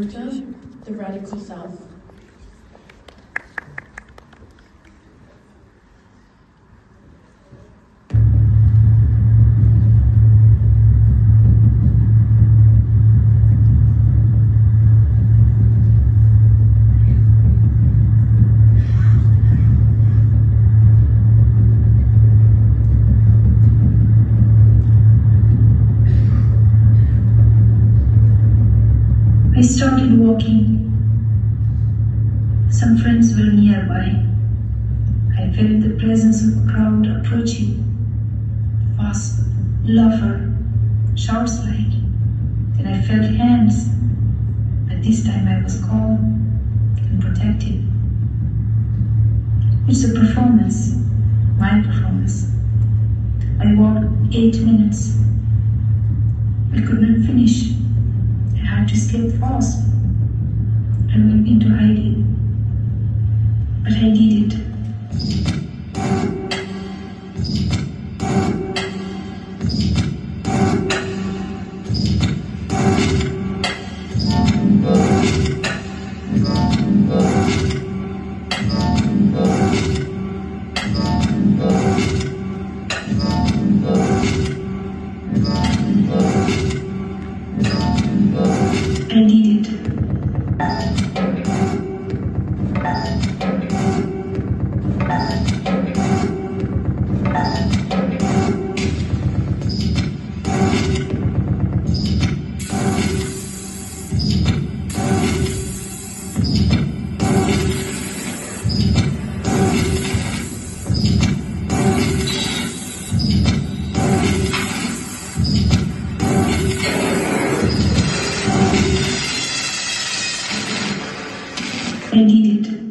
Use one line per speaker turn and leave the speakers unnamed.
Alberta, the Radical South.
I started walking. Some friends were nearby. I felt the presence of a crowd approaching. Fast, laughter, shouts like. Then I felt hands, but this time I was calm and protected. It's a performance, my performance. I walked 8 minutes. I could not finish. I had to escape fast and went into hiding. But I did it. I did it. I did it.